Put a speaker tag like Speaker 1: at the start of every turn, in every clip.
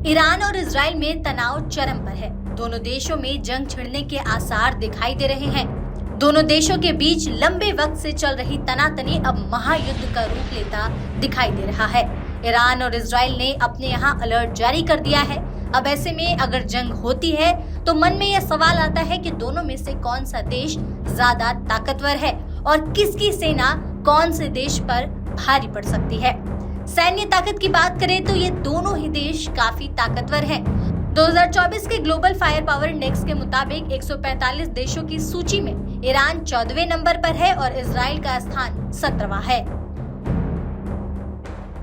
Speaker 1: Iran और Israel में तनाव चरम पर है। दोनों देशों में जंग छिड़ने के आसार दिखाई दे रहे हैं। दोनों देशों के बीच लंबे वक्त से चल रही तनातनी अब महायुद्ध का रूप लेता दिखाई दे रहा है। ईरान और इजराइल ने अपने यहाँ अलर्ट जारी कर दिया है। अब ऐसे में अगर जंग होती है तो मन में यह सवाल आता है कि दोनों में से कौन सा देश ज्यादा ताकतवर है और किसकी सेना कौन से देश पर भारी पड़ सकती है। सैन्य ताकत की बात करें तो ये दोनों ही देश काफी ताकतवर हैं। 2024 के ग्लोबल फायर पावर इंडेक्स के मुताबिक 145 देशों की सूची में ईरान 14वें नंबर पर है और इजराइल का स्थान 17वां है।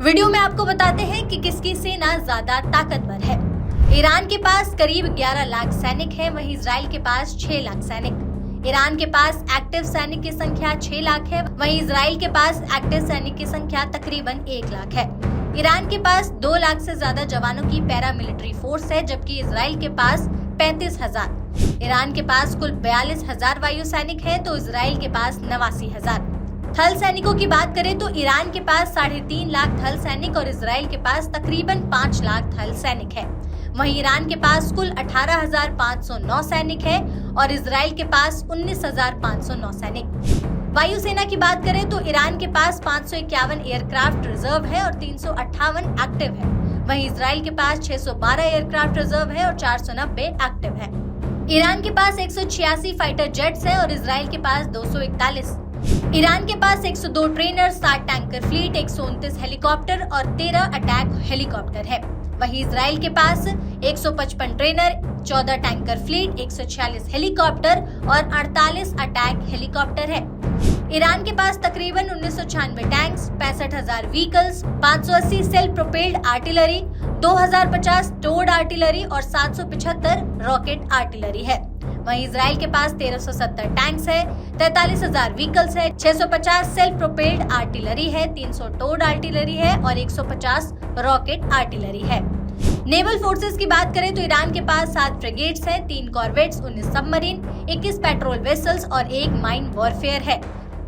Speaker 1: वीडियो में आपको बताते हैं कि किसकी सेना ज्यादा ताकतवर है। ईरान के पास करीब 11 लाख सैनिक हैं, वहीं इजराइल के पास 6 लाख सैनिक। ईरान के पास एक्टिव सैनिक की संख्या 6 लाख है, वहीं इजराइल के पास एक्टिव सैनिक की संख्या तकरीबन 1 लाख है। ईरान के पास 2 लाख से ज्यादा जवानों की पैरामिलिट्री फोर्स है, जबकि इजराइल के पास 35,000। ईरान के पास कुल 42,000 वायु सैनिक हैं, तो इजराइल के पास 89,000। थल सैनिकों की बात करें तो ईरान के पास 3.5 लाख थल सैनिक और इजराइल के पास तकरीबन 5 लाख थल सैनिक है। वहीं ईरान के पास कुल 18,509 सैनिक है और इजराइल के पास 19,509 सैनिक। वायुसेना की बात करें तो ईरान के पास 551 एयरक्राफ्ट रिजर्व है और 358 एक्टिव है। वहीं इजराइल के पास 612 एयरक्राफ्ट रिजर्व है और 490 एक्टिव है। ईरान के पास 186 फाइटर जेट्स है और इजराइल के पास 241। ईरान के पास 102 ट्रेनर, 7 टैंकर फ्लीट, 129 हेलीकॉप्टर और 13 अटैक हेलीकॉप्टर है। वहीं इजराइल के पास 155 ट्रेनर, 14 टैंकर फ्लीट, 146 हेलीकॉप्टर और 48 अटैक हेलीकॉप्टर है। ईरान के पास तकरीबन 1996 tanks, 65,000 vehicles, 580 self propelled artillery, 2050 towed artillery और 775 रॉकेट आर्टिलरी है। वहीं इजराइल के पास 1370 टैंक्स है, 43,000 व्हीकल्स है, 650 सेल्फ प्रोपेल्ड आर्टिलरी है, 300 टोड आर्टिलरी है और 150 रॉकेट आर्टिलरी है। नेवल फोर्सेस की बात करें तो ईरान के पास 7 फ्रिगेट्स हैं, 3 कॉर्वेट्स, 19 सबमरीन, 21 पेट्रोल वेसल्स और 1 माइन वॉरफेयर है।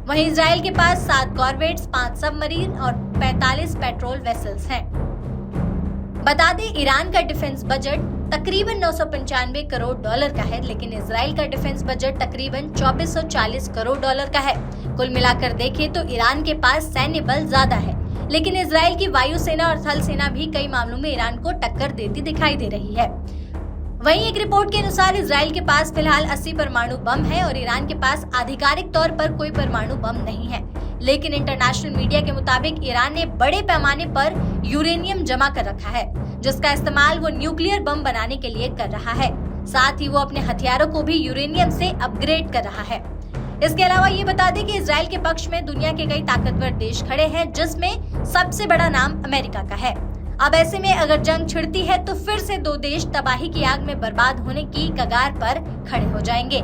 Speaker 1: वहीं इजराइल के पास 7 कॉर्वेट्स, 5 सबमरीन और 45 पेट्रोल वेसल्स हैं। बता दें ईरान का डिफेंस बजट तकरीबन $995 करोड़ का है, लेकिन इजराइल का डिफेंस बजट तकरीबन $2440 करोड़ का है। कुल मिलाकर देखें तो ईरान के पास सैन्य बल ज्यादा है, लेकिन इजराइल की वायुसेना और थल सेना भी कई मामलों में ईरान को टक्कर देती दिखाई दे रही है। वहीं एक रिपोर्ट के अनुसार इजराइल के पास फिलहाल 80 परमाणु बम है और ईरान के पास आधिकारिक तौर पर कोई परमाणु बम नहीं है, लेकिन इंटरनेशनल मीडिया के मुताबिक ईरान ने बड़े पैमाने पर यूरेनियम जमा कर रखा है, जिसका इस्तेमाल वो न्यूक्लियर बम बनाने के लिए कर रहा है। साथ ही वो अपने हथियारों को भी यूरेनियम से अपग्रेड कर रहा है। इसके अलावा ये बता दें कि इजराइल के पक्ष में दुनिया के कई ताकतवर देश खड़े हैं, जिसमें सबसे बड़ा नाम अमेरिका का है। अब ऐसे में अगर जंग छिड़ती है तो फिर से 2 देश तबाही की आग में बर्बाद होने की कगार पर खड़े हो जाएंगे।